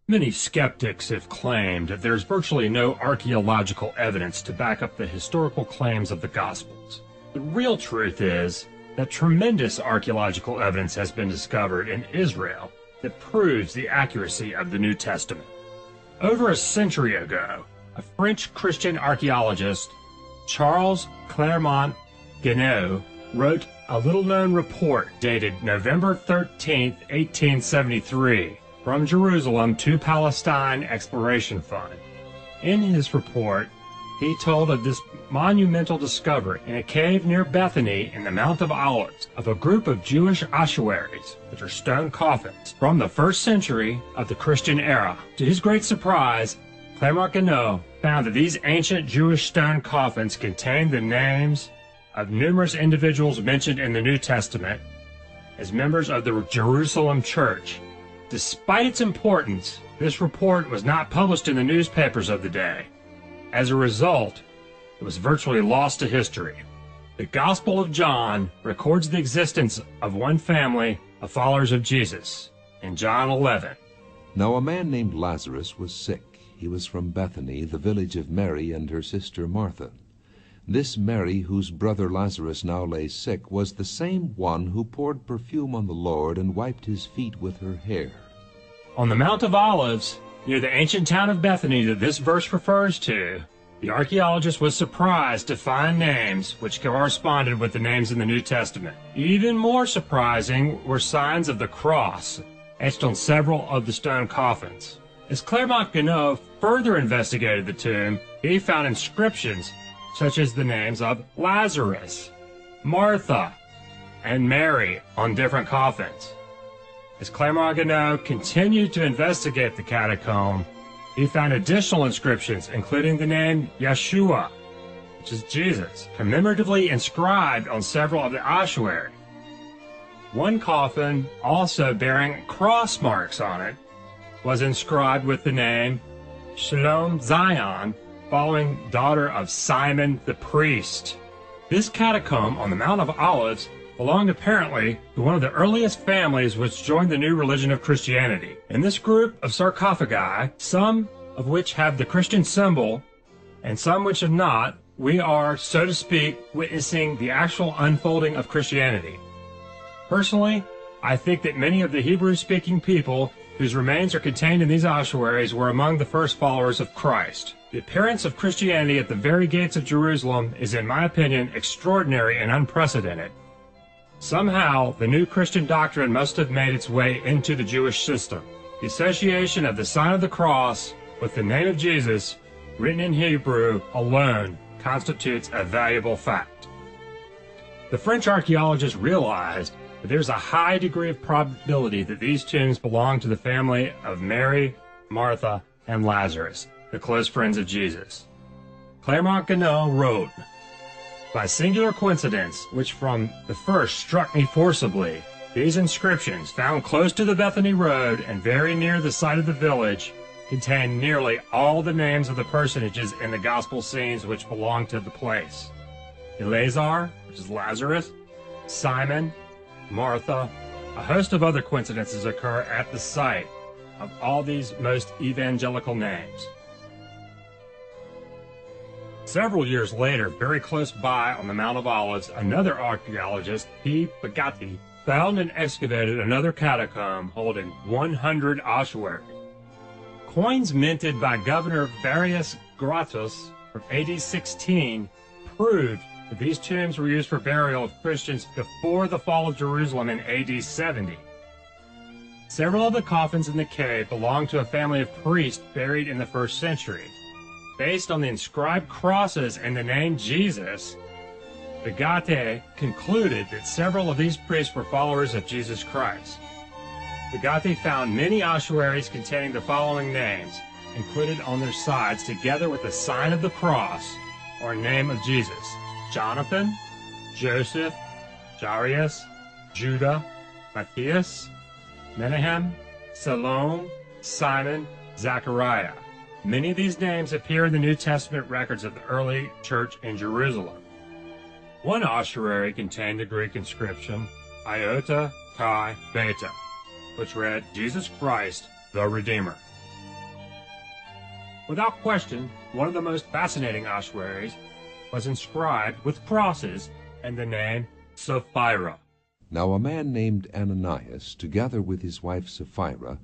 Many skeptics have claimed that there's virtually no archaeological evidence to back up the historical claims of the Gospels. The real truth is that tremendous archaeological evidence has been discovered in Israel that proves the accuracy of the New Testament. Over a century ago, a French Christian archaeologist, Charles Clermont-Ganneau, wrote a little-known report dated November 13, 1873, from Jerusalem to Palestine Exploration Fund. In his report, he told of this monumental discovery in a cave near Bethany in the Mount of Olives of a group of Jewish ossuaries, which are stone coffins, from the 1st century of the Christian era. To his great surprise, Clermont-Ganneau found that these ancient Jewish stone coffins contained the names of numerous individuals mentioned in the New Testament as members of the Jerusalem church. Despite its importance, this report was not published in the newspapers of the day. As a result, it was virtually lost to history. The Gospel of John records the existence of one family of followers of Jesus in John 11. Now a man named Lazarus was sick. He was from Bethany, the village of Mary and her sister Martha. This Mary, whose brother Lazarus now lay sick, was the same one who poured perfume on the Lord and wiped his feet with her hair. On the Mount of Olives, near the ancient town of Bethany that this verse refers to, the archaeologist was surprised to find names which corresponded with the names in the New Testament. Even more surprising were signs of the cross etched on several of the stone coffins. As Clermont-Ganneau further investigated the tomb, he found inscriptions such as the names of Lazarus, Martha, and Mary on different coffins. As Clermont-Ganneau continued to investigate the catacomb, he found additional inscriptions, including the name Yeshua, which is Jesus, commemoratively inscribed on several of the ossuary. One coffin, also bearing cross marks on it, was inscribed with the name Shalom Zion, following daughter of Simon the priest. This catacomb on the Mount of Olives belonged apparently to one of the earliest families which joined the new religion of Christianity. In this group of sarcophagi, some of which have the Christian symbol and some which have not, we are, so to speak, witnessing the actual unfolding of Christianity. Personally, I think that many of the Hebrew-speaking people whose remains are contained in these ossuaries were among the first followers of Christ. The appearance of Christianity at the very gates of Jerusalem is, in my opinion, extraordinary and unprecedented. Somehow, the new Christian doctrine must have made its way into the Jewish system. The association of the sign of the cross with the name of Jesus, written in Hebrew, alone constitutes a valuable fact. The French archaeologists realized that there's a high degree of probability that these tombs belong to the family of Mary, Martha, and Lazarus, the close friends of Jesus. Clermont-Ganneau wrote, "By singular coincidence, which from the first struck me forcibly, these inscriptions, found close to the Bethany road and very near the site of the village, contain nearly all the names of the personages in the gospel scenes which belong to the place. Eleazar, which is Lazarus, Simon, Martha, a host of other coincidences occur at the site of all these most evangelical names." Several years later, very close by on the Mount of Olives, another archaeologist, P. Bagatti, found and excavated another catacomb holding 100 ossuaries. Coins minted by Governor Verifies from AD 16 proved that these tombs were used for burial of Christians before the fall of Jerusalem in AD 70. Several of the coffins in the cave belonged to a family of priests buried in the 1st century. Based on the inscribed crosses and the name Jesus, Bagatti concluded that several of these priests were followers of Jesus Christ. Bagatti found many ossuaries containing the following names included on their sides, together with the sign of the cross or name of Jesus: Jonathan, Joseph, Jairus, Judah, Matthias, Menahem, Salome, Simon, Zechariah. Many of these names appear in the New Testament records of the early church in Jerusalem. One ossuary contained the Greek inscription Iota Chi Beta, which read, Jesus Christ, the Redeemer. Without question, one of the most fascinating ossuaries was inscribed with crosses and the name Sapphira. Now a man named Ananias, together with his wife Sapphira,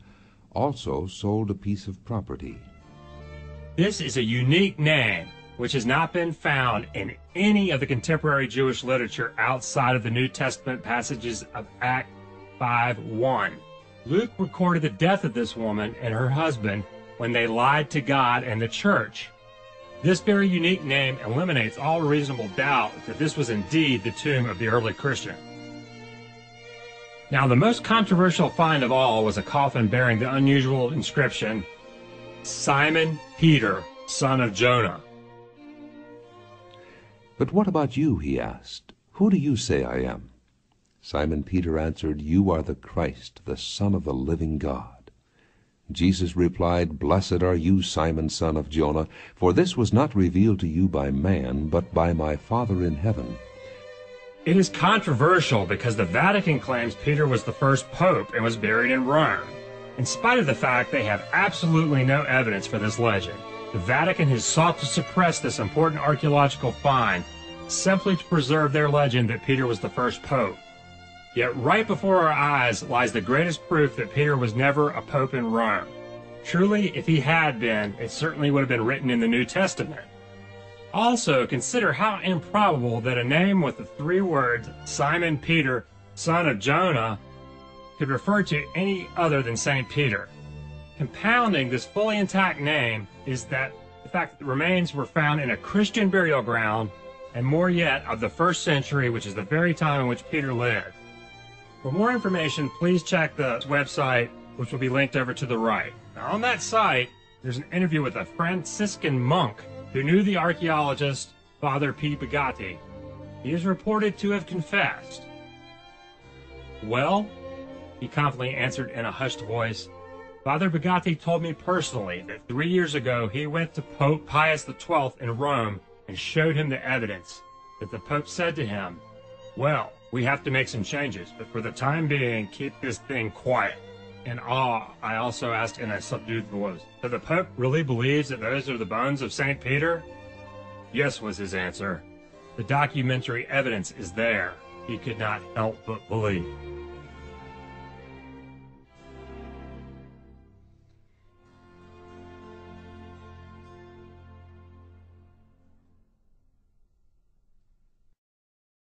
also sold a piece of property. This is a unique name which has not been found in any of the contemporary Jewish literature outside of the New Testament passages of Acts 5:1. Luke recorded the death of this woman and her husband when they lied to God and the church. This very unique name eliminates all reasonable doubt that this was indeed the tomb of the early Christian. Now, the most controversial find of all was a coffin bearing the unusual inscription, Simon Peter, son of Jonah. "But what about you?" he asked. "Who do you say I am?" Simon Peter answered, "You are the Christ, the Son of the living God." Jesus replied, "Blessed are you, Simon, son of Jonah, for this was not revealed to you by man, but by my Father in heaven. It is controversial because the Vatican claims Peter was the first pope and was buried in Rome. In spite of the fact they have absolutely no evidence for this legend, the Vatican has sought to suppress this important archaeological find simply to preserve their legend that Peter was the first pope. Yet right before our eyes lies the greatest proof that Peter was never a pope in Rome. Truly, if he had been, it certainly would have been written in the New Testament. Also, consider how improbable that a name with the three words, Simon Peter, son of Jonah, could refer to any other than St. Peter. Compounding this fully intact name is that the fact that the remains were found in a Christian burial ground, and more yet of the 1st century, which is the very time in which Peter lived. For more information, please check the website, which will be linked over to the right. Now, on that site, there's an interview with a Franciscan monk who knew the archaeologist, Father P. Bagatti. He is reported to have confessed. "Well," he confidently answered in a hushed voice, "Father Bagatti told me personally that 3 years ago he went to Pope Pius XII in Rome and showed him the evidence, that the Pope said to him, 'Well, we have to make some changes, but for the time being, keep this thing quiet.' In awe, I also asked in a subdued voice, 'So the Pope really believes that those are the bones of St. Peter?' 'Yes,' was his answer. 'The documentary evidence is there.' He could not help but believe."